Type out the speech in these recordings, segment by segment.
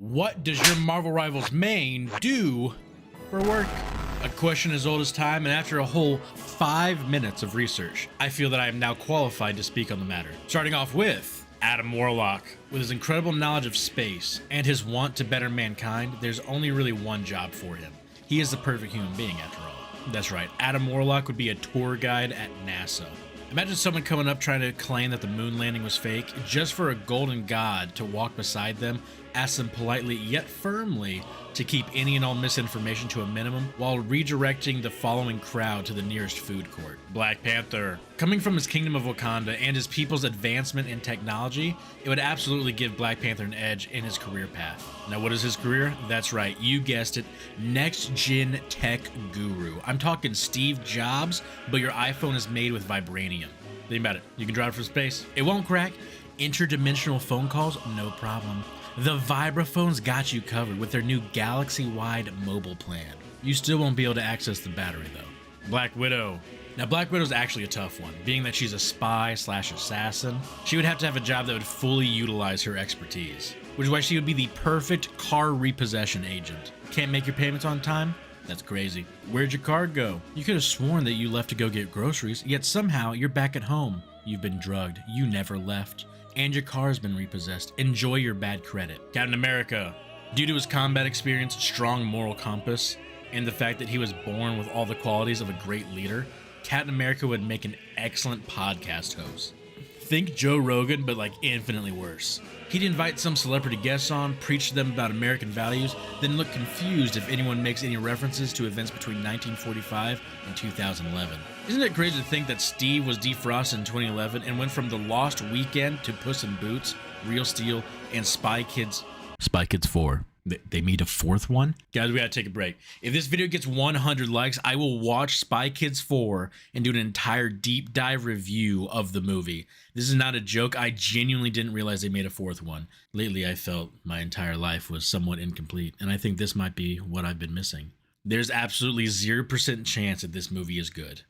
What does your Marvel Rivals main do for work? A question as old as time, and after a whole 5 minutes of research, I feel that I am now qualified to speak on the matter. Starting off with Adam Warlock. With his incredible knowledge of space and his want to better mankind, there's only really one job for him. He is the perfect human being after all. That's right, Adam Warlock would be a tour guide at NASA. Imagine someone coming up trying to claim that the moon landing was fake just for a golden god to walk beside them, ask them politely yet firmly to keep any and all misinformation to a minimum while redirecting the following crowd to the nearest food court. Black Panther. Coming from his kingdom of Wakanda and his people's advancement in technology, it would absolutely give Black Panther an edge in his career path. Now, what is his career? That's right, you guessed it, next-gen tech guru. I'm talking Steve Jobs, but your iPhone is made with vibranium. Think about it, you can drive it from space. It won't crack. Interdimensional phone calls, no problem. The Vibraphone's got you covered with their new galaxy-wide mobile plan. You still won't be able to access the battery though. Black Widow. Now Black Widow's actually a tough one, being that she's a spy/assassin. She would have to have a job that would fully utilize her expertise, which is why she would be the perfect car repossession agent. Can't make your payments on time? That's crazy. Where'd your card go? You could have sworn that you left to go get groceries, yet somehow you're back at home. You've been drugged. You never left. And your car's been repossessed. Enjoy your bad credit. Captain America. Due to his combat experience, strong moral compass, and the fact that he was born with all the qualities of a great leader, Captain America would make an excellent podcast host. Think Joe Rogan, but like infinitely worse. He'd invite some celebrity guests on, preach to them about American values, then look confused if anyone makes any references to events between 1945 and 2011. Isn't it crazy to think that Steve was defrosted in 2011 and went from The Lost Weekend to Puss in Boots, Real Steel, and Spy Kids 4. They made a fourth one? Guys, we gotta take a break. If this video gets 100 likes, I will watch Spy Kids 4 and do an entire deep dive review of the movie. This is not a joke. I genuinely didn't realize they made a fourth one. Lately, I felt my entire life was somewhat incomplete, and I think this might be what I've been missing. There's absolutely 0% chance that this movie is good.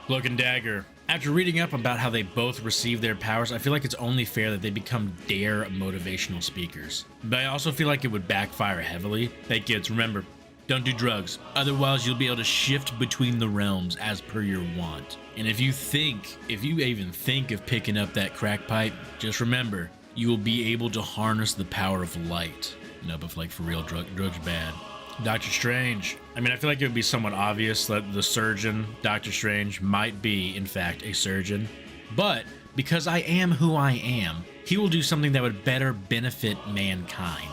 Cloak and Dagger. After reading up about how they both receive their powers, I feel like it's only fair that they become dare motivational speakers. But I also feel like it would backfire heavily. Hey kids, remember, don't do drugs. Otherwise, you'll be able to shift between the realms as per your want. And if you even think of picking up that crack pipe, just remember, you will be able to harness the power of light. No, but like for real, drugs are bad. Doctor Strange. I mean, I feel like it would be somewhat obvious that the surgeon, Doctor Strange, might be, in fact, a surgeon. But because I am who I am, he will do something that would better benefit mankind.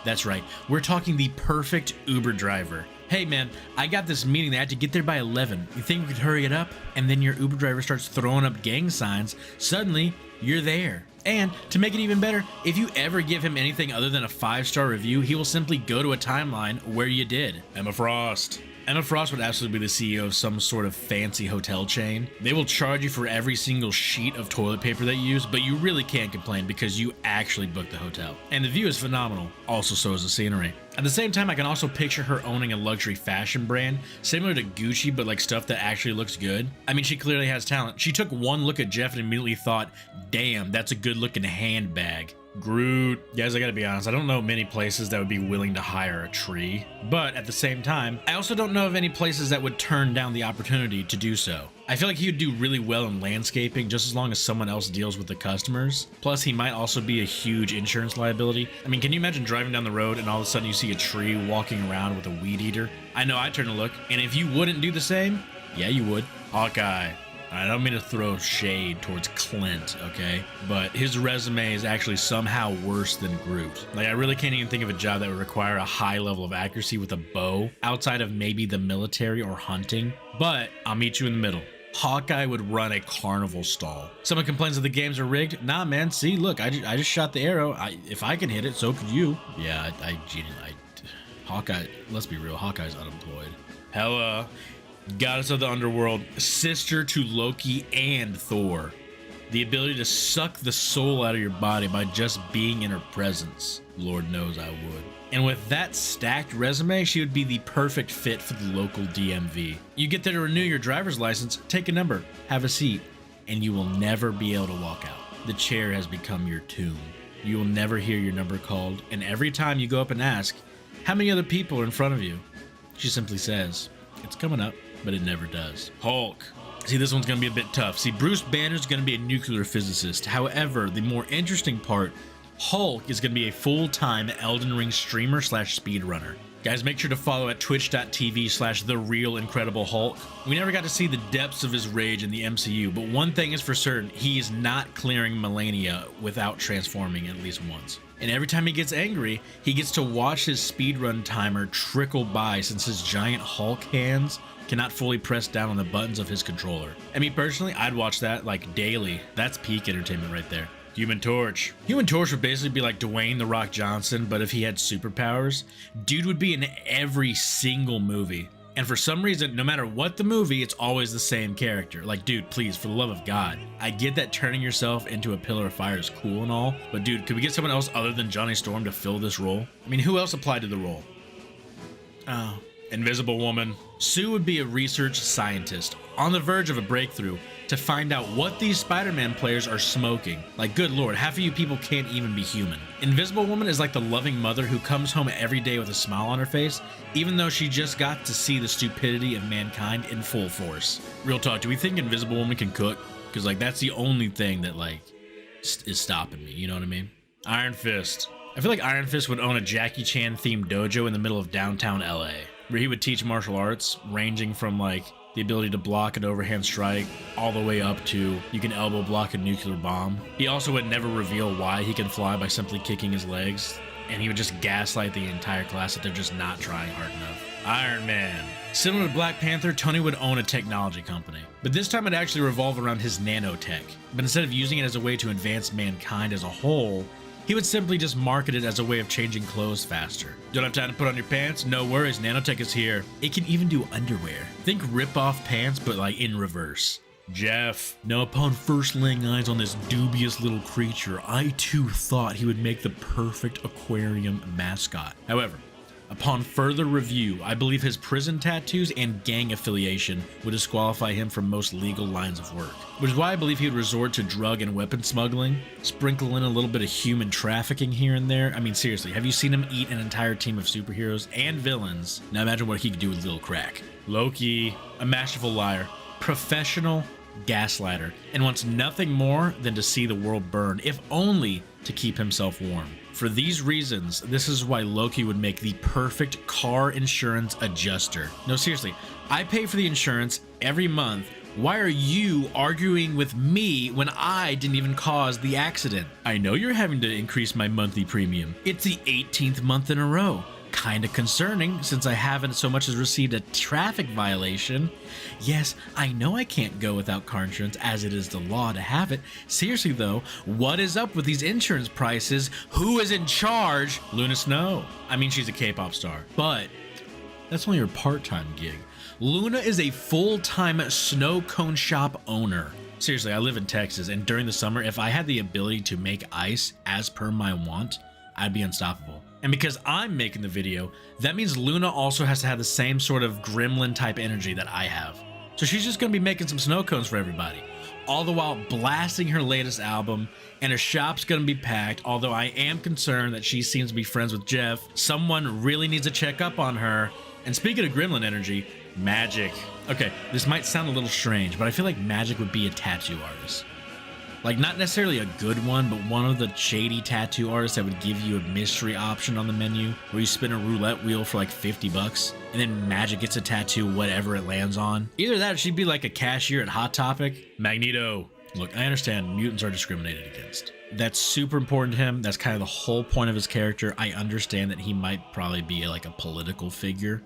That's right, we're talking the perfect Uber driver. Hey man, I got this meeting that I had to get there by 11. You think we could hurry it up? And then your Uber driver starts throwing up gang signs. Suddenly, you're there. And to make it even better, if you ever give him anything other than a 5-star review, he will simply go to a timeline where you did. Emma Frost. Emma Frost would absolutely be the CEO of some sort of fancy hotel chain. They will charge you for every single sheet of toilet paper that you use, but you really can't complain because you actually booked the hotel. And the view is phenomenal. Also, so is the scenery. At the same time, I can also picture her owning a luxury fashion brand, similar to Gucci, but like stuff that actually looks good. I mean, she clearly has talent. She took one look at Jeff and immediately thought, damn, that's a good looking handbag. Groot. Guys, I gotta be honest, I don't know many places that would be willing to hire a tree, but at the same time, I also don't know of any places that would turn down the opportunity to do so. I feel like he would do really well in landscaping just as long as someone else deals with the customers. Plus, he might also be a huge insurance liability. I mean, can you imagine driving down the road and all of a sudden you see a tree walking around with a weed eater? I know I'd turn to look, and if you wouldn't do the same, yeah, you would. Hawkeye. I don't mean to throw shade towards Clint, okay? But his resume is actually somehow worse than Groot. Like, I really can't even think of a job that would require a high level of accuracy with a bow, outside of maybe the military or hunting. But I'll meet you in the middle. Hawkeye would run a carnival stall. Someone complains that the games are rigged. Nah, man, see, look, I just shot the arrow. If I can hit it, so could you. Yeah, Hawkeye, let's be real, Hawkeye's unemployed. Hela. Goddess of the underworld, sister to Loki and Thor. The ability to suck the soul out of your body by just being in her presence. Lord knows I would. And with that stacked resume, she would be the perfect fit for the local DMV. You get there to renew your driver's license, take a number, have a seat, and you will never be able to walk out. The chair has become your tomb. you will never hear your number called, and every time you go up and ask, how many other people are in front of you? She simply says, it's coming up, but it never does. Hulk. See, this one's gonna be a bit tough. See, Bruce Banner's gonna be a nuclear physicist. However, the more interesting part, Hulk is gonna be a full-time Elden Ring streamer slash speedrunner. Guys, make sure to follow at twitch.tv/TheRealIncredibleHulk. We never got to see the depths of his rage in the MCU, but one thing is for certain, he is not clearing Melania without transforming at least once. And every time he gets angry, he gets to watch his speedrun timer trickle by since his giant Hulk hands cannot fully press down on the buttons of his controller. And me personally, I'd watch that like daily. That's peak entertainment right there. Human Torch. Human Torch would basically be like Dwayne "The Rock" Johnson, but if he had superpowers. Dude would be in every single movie. And for some reason, no matter what the movie, it's always the same character. Like, dude, please, for the love of God. I get that turning yourself into a pillar of fire is cool and all, but dude, could we get someone else other than Johnny Storm to fill this role? I mean, who else applied to the role? Oh, Invisible Woman. Sue would be a research scientist on the verge of a breakthrough to find out what these Spider-Man players are smoking. Like, good lord, half of you people can't even be human. Invisible Woman is like the loving mother who comes home every day with a smile on her face, even though she just got to see the stupidity of mankind in full force. Real talk, do we think Invisible Woman can cook? Because, like, that's the only thing that, like, is stopping me, you know what I mean? Iron Fist. I feel like Iron Fist would own a Jackie Chan themed dojo in the middle of downtown LA, where he would teach martial arts, ranging from, like, the ability to block an overhand strike all the way up to you can elbow block a nuclear bomb. He also would never reveal why he can fly by simply kicking his legs, and he would just gaslight the entire class that they're just not trying hard enough. Iron Man. Similar to Black Panther, Tony would own a technology company, but this time it'd actually revolve around his nanotech. But instead of using it as a way to advance mankind as a whole, he would simply just market it as a way of changing clothes faster. Don't have time to put on your pants? No worries, nanotech is here. It can even do underwear. Think rip-off pants, but like in reverse. Jeff. Now, upon first laying eyes on this dubious little creature, I too thought he would make the perfect aquarium mascot. However, upon further review, I believe his prison tattoos and gang affiliation would disqualify him from most legal lines of work, which is why I believe he would resort to drug and weapon smuggling, sprinkle in a little bit of human trafficking here and there. I mean, seriously, have you seen him eat an entire team of superheroes and villains? Now imagine what he could do with little crack. Loki, a masterful liar, professional gaslighter, and wants nothing more than to see the world burn, if only to keep himself warm. For these reasons, this is why Loki would make the perfect car insurance adjuster. No, seriously, I pay for the insurance every month. Why are you arguing with me when I didn't even cause the accident? I know you're having to increase my monthly premium. It's the 18th month in a row. Kinda concerning, since I haven't so much as received a traffic violation. Yes, I know I can't go without car insurance, as it is the law to have it. Seriously though, what is up with these insurance prices? Who is in charge? Luna Snow. I mean, she's a K-pop star, but that's only her part-time gig. Luna is a full-time snow cone shop owner. Seriously, I live in Texas, and during the summer, if I had the ability to make ice as per my want, I'd be unstoppable. And because I'm making the video, that means Luna also has to have the same sort of gremlin type energy that I have. So she's just gonna be making some snow cones for everybody, all the while blasting her latest album, and her shop's gonna be packed, although I am concerned that she seems to be friends with Jeff. Someone really needs to check up on her. And speaking of gremlin energy, Magik. Okay, this might sound a little strange, but I feel like Magik would be a tattoo artist. Like, not necessarily a good one, but one of the shady tattoo artists that would give you a mystery option on the menu where you spin a roulette wheel for like 50 bucks and then Magik gets a tattoo whatever it lands on. Either that or she'd be like a cashier at Hot Topic. Magneto. Look, I understand mutants are discriminated against. That's super important to him. That's kind of the whole point of his character. I understand that he might probably be like a political figure.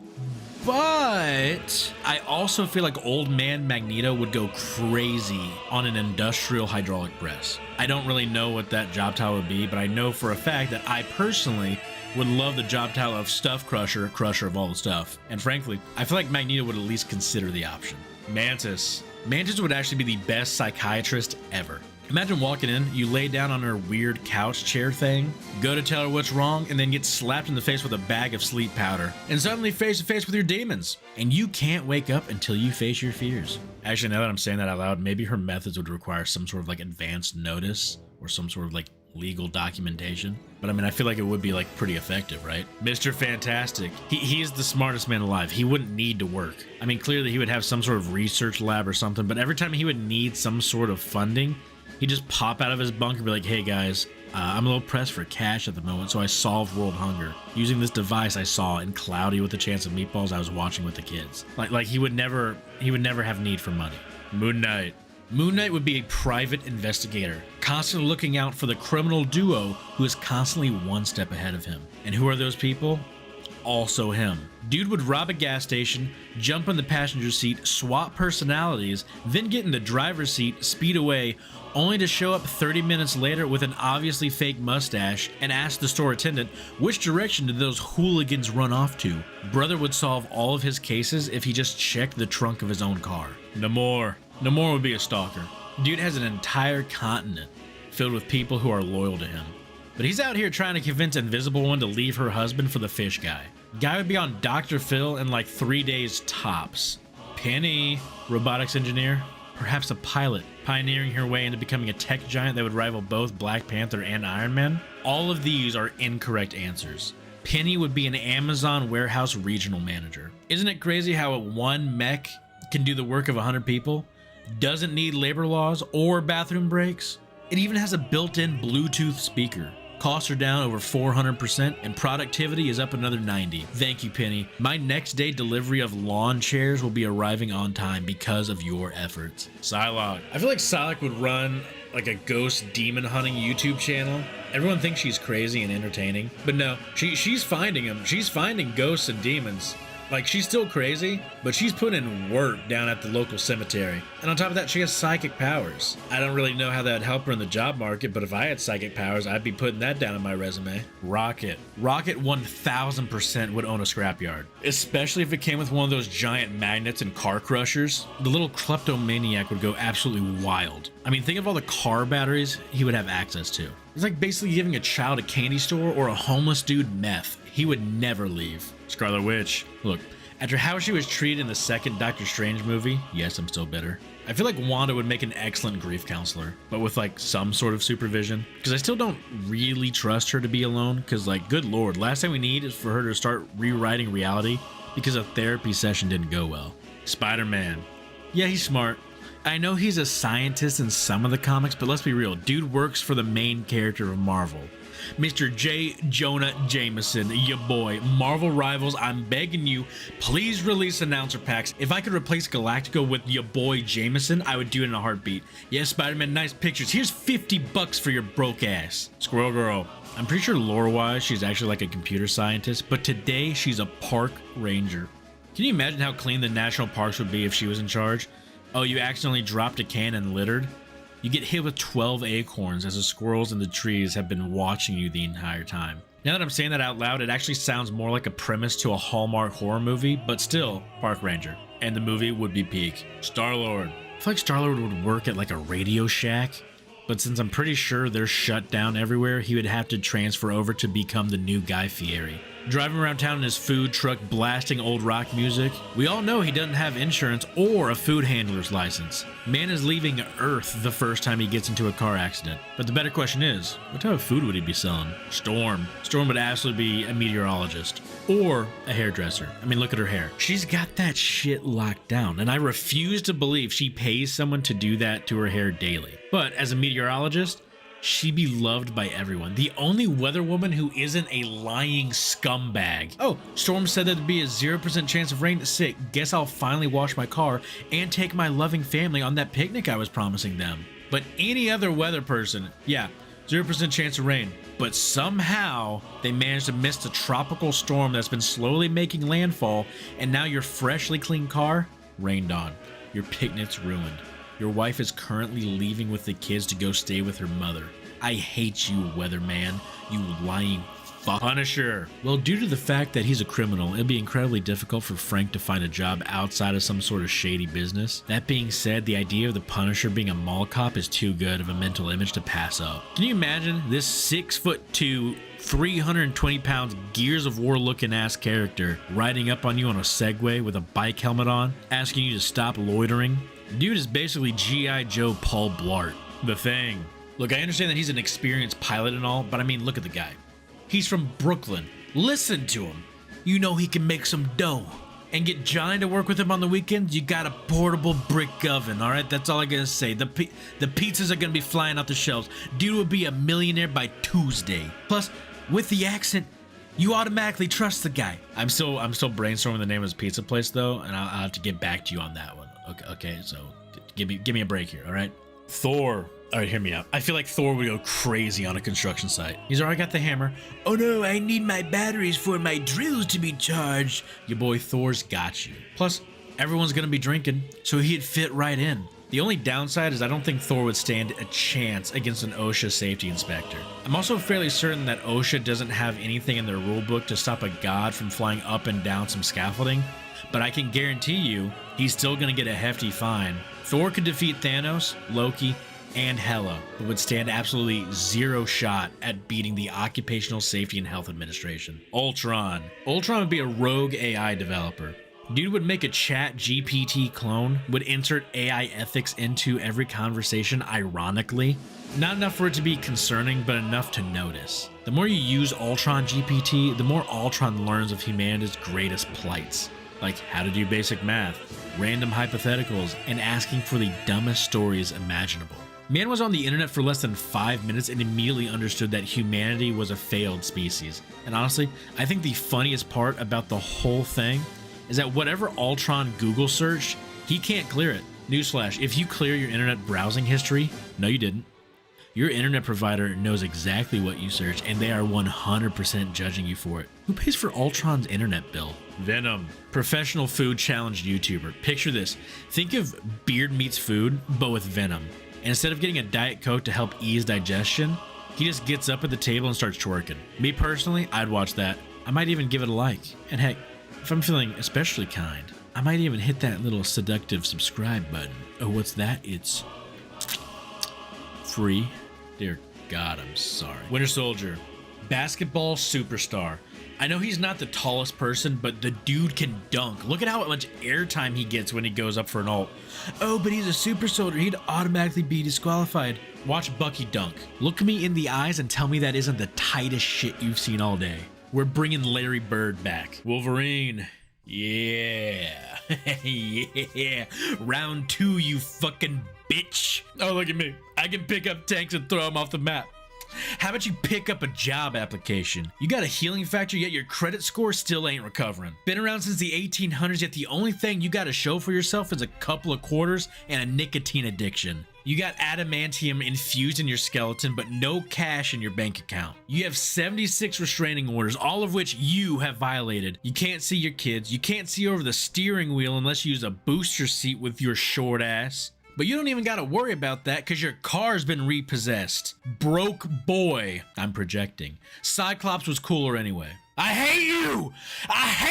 But I also feel like old man Magneto would go crazy on an industrial hydraulic press. I don't really know what that job title would be, but I know for a fact that I personally would love the job title of Stuff Crusher, crusher of all the stuff. And frankly, I feel like Magneto would at least consider the option. Mantis. Mantis would actually be the best psychiatrist ever. Imagine walking in, you lay down on her weird couch chair thing, go to tell her what's wrong, and then get slapped in the face with a bag of sleep powder, and suddenly face to face with your demons. And you can't wake up until you face your fears. Actually, now that I'm saying that out loud, maybe her methods would require some sort of like advanced notice, or some sort of like legal documentation. But I mean, I feel like it would be like pretty effective, right? Mr. Fantastic. He is the smartest man alive. He wouldn't need to work. I mean, clearly he would have some sort of research lab or something, but every time he would need some sort of funding, he'd just pop out of his bunker and be like, hey guys, I'm a little pressed for cash at the moment, so I solved world hunger using this device I saw in Cloudy with a Chance of Meatballs I was watching with the kids. Like he would never have need for money. Moon Knight. Moon Knight would be a private investigator, constantly looking out for the criminal duo who is constantly one step ahead of him. And who are those people? Also him. Dude would rob a gas station, jump in the passenger seat, swap personalities, then get in the driver's seat, speed away, only to show up 30 minutes later with an obviously fake mustache and ask the store attendant, which direction did those hooligans run off to? Brother would solve all of his cases if he just checked the trunk of his own car. Namor. Namor would be a stalker. Dude has an entire continent filled with people who are loyal to him. But he's out here trying to convince Invisible One to leave her husband for the fish guy. Guy would be on Dr. Phil in like 3 days tops. Peni, robotics engineer, perhaps a pilot, pioneering her way into becoming a tech giant that would rival both Black Panther and Iron Man. All of these are incorrect answers. Peni would be an Amazon warehouse regional manager. Isn't it crazy how one mech can do the work of 100 people? Doesn't need labor laws or bathroom breaks. It even has a built-in Bluetooth speaker. Costs are down over 400% and productivity is up another 90. Thank you, Peni. My next day delivery of lawn chairs will be arriving on time because of your efforts. Psylocke. I feel like Psylocke would run like a ghost demon hunting YouTube channel. Everyone thinks she's crazy and entertaining, but no, she's finding them. She's finding ghosts and demons. Like, she's still crazy, but she's putting in work down at the local cemetery. And on top of that, she has psychic powers. I don't really know how that would help her in the job market, but if I had psychic powers, I'd be putting that down in my resume. Rocket. Rocket 1000% would own a scrapyard. Especially if it came with one of those giant magnets and car crushers. The little kleptomaniac would go absolutely wild. I mean, think of all the car batteries he would have access to. It's like basically giving a child a candy store or a homeless dude meth. He would never leave. Scarlet Witch. Look, after how she was treated in the second Doctor Strange movie, yes, I'm still bitter. I feel like Wanda would make an excellent grief counselor, but with like some sort of supervision. Because I still don't really trust her to be alone, because like, good lord, last thing we need is for her to start rewriting reality because a therapy session didn't go well. Spider-Man. Yeah, he's smart. I know he's a scientist in some of the comics, but let's be real, dude works for the main character of Marvel. Mr. J. Jonah Jameson, ya boy. Marvel Rivals, I'm begging you, please release announcer packs. If I could replace Galactico with ya boy Jameson, I would do it in a heartbeat. Yes, Spider-Man, nice pictures. Here's $50 for your broke ass. Squirrel Girl. I'm pretty sure lore-wise, she's actually like a computer scientist, but today she's a park ranger. Can you imagine how clean the national parks would be if she was in charge? Oh, you accidentally dropped a can and littered? You get hit with 12 acorns as the squirrels in the trees have been watching you the entire time. Now that I'm saying that out loud, it actually sounds more like a premise to a Hallmark horror movie, but still, Park Ranger. And the movie would be peak. Star-Lord. I feel like Star-Lord would work at like a Radio Shack, but since I'm pretty sure they're shut down everywhere, he would have to transfer over to become the new Guy Fieri. Driving around town in his food truck blasting old rock music. We all know he doesn't have insurance or a food handler's license. Man is leaving Earth the first time he gets into a car accident. But the better question is, what type of food would he be selling? Storm. Storm would absolutely be a meteorologist. Or a hairdresser. I mean, look at her hair. She's got that shit locked down, and I refuse to believe she pays someone to do that to her hair daily. But as a meteorologist, she'd be loved by everyone. The only weather woman who isn't a lying scumbag. Oh, Storm said there'd be a 0% chance of rain. Sick. Guess I'll finally wash my car and take my loving family on that picnic I was promising them. But any other weather person, yeah, 0% chance of rain. But somehow they managed to miss the tropical storm that's been slowly making landfall, and now your freshly clean car rained on. Your picnic's ruined. Your wife is currently leaving with the kids to go stay with her mother. I hate you, weatherman. You lying fuck. Punisher. Well, due to the fact that he's a criminal, it'd be incredibly difficult for Frank to find a job outside of some sort of shady business. That being said, the idea of the Punisher being a mall cop is too good of a mental image to pass up. Can you imagine this 6'2", 320 pounds Gears of War looking ass character riding up on you on a Segway with a bike helmet on, asking you to stop loitering? Dude is basically G.I. Joe Paul Blart. The Thing. Look, I understand that he's an experienced pilot and all, but I mean, look at the guy. He's from Brooklyn. Listen to him. You know he can make some dough. And get Johnny to work with him on the weekends, you got a portable brick oven, all right? That's all I gotta say. The pizzas are gonna be flying off the shelves. Dude will be a millionaire by Tuesday. Plus, with the accent, you automatically trust the guy. I'm still brainstorming the name of his pizza place though, and I'll have to get back to you on that one. Okay, so give me a break here, all right? Thor. All right, hear me out. I feel like Thor would go crazy on a construction site. He's already got the hammer. Oh no, I need my batteries for my drills to be charged. Your boy Thor's got you. Plus, everyone's gonna be drinking, so he'd fit right in. The only downside is I don't think Thor would stand a chance against an OSHA safety inspector. I'm also fairly certain that OSHA doesn't have anything in their rulebook to stop a god from flying up and down some scaffolding, but I can guarantee you he's still gonna get a hefty fine. Thor could defeat Thanos, Loki, and Hela, but would stand absolutely zero shot at beating the Occupational Safety and Health Administration. Ultron. Ultron would be a rogue AI developer. Dude would make a chat GPT clone, would insert AI ethics into every conversation ironically. Not enough for it to be concerning, but enough to notice. The more you use Ultron GPT, the more Ultron learns of humanity's greatest plights. Like how to do basic math, random hypotheticals, and asking for the dumbest stories imaginable. Man was on the internet for less than 5 minutes and immediately understood that humanity was a failed species. And honestly, I think the funniest part about the whole thing is that whatever Ultron Google searched, he can't clear it. Newsflash, if you clear your internet browsing history, no you didn't. Your internet provider knows exactly what you search and they are 100% judging you for it. Who pays for Ultron's internet bill? Venom, professional food challenge YouTuber. Picture this. Think of Beard Meets Food, but with Venom. And instead of getting a Diet Coke to help ease digestion, he just gets up at the table and starts twerking. Me personally, I'd watch that. I might even give it a like. And heck, if I'm feeling especially kind, I might even hit that little seductive subscribe button. Oh, what's that? It's free. Dear God, I'm sorry. Winter Soldier, basketball superstar. I know he's not the tallest person, but the dude can dunk. Look at how much airtime he gets when he goes up for an ult. Oh, but he's a super soldier. He'd automatically be disqualified. Watch Bucky dunk. Look me in the eyes and tell me that isn't the tightest shit you've seen all day. We're bringing Larry Bird back. Wolverine. Yeah. Yeah. Round 2, you fucking bitch. Oh, look at me. I can pick up tanks and throw them off the map. How about you pick up a job application? You got a healing factor, yet your credit score still ain't recovering. Been around since the 1800s, yet the only thing you got to show for yourself is a couple of quarters and a nicotine addiction. You got adamantium infused in your skeleton, but no cash in your bank account. You have 76 restraining orders, all of which you have violated. You can't see your kids. You can't see over the steering wheel unless you use a booster seat with your short ass. But you don't even gotta worry about that because your car's been repossessed. Broke boy. I'm projecting. Cyclops was cooler anyway. I hate you! I hate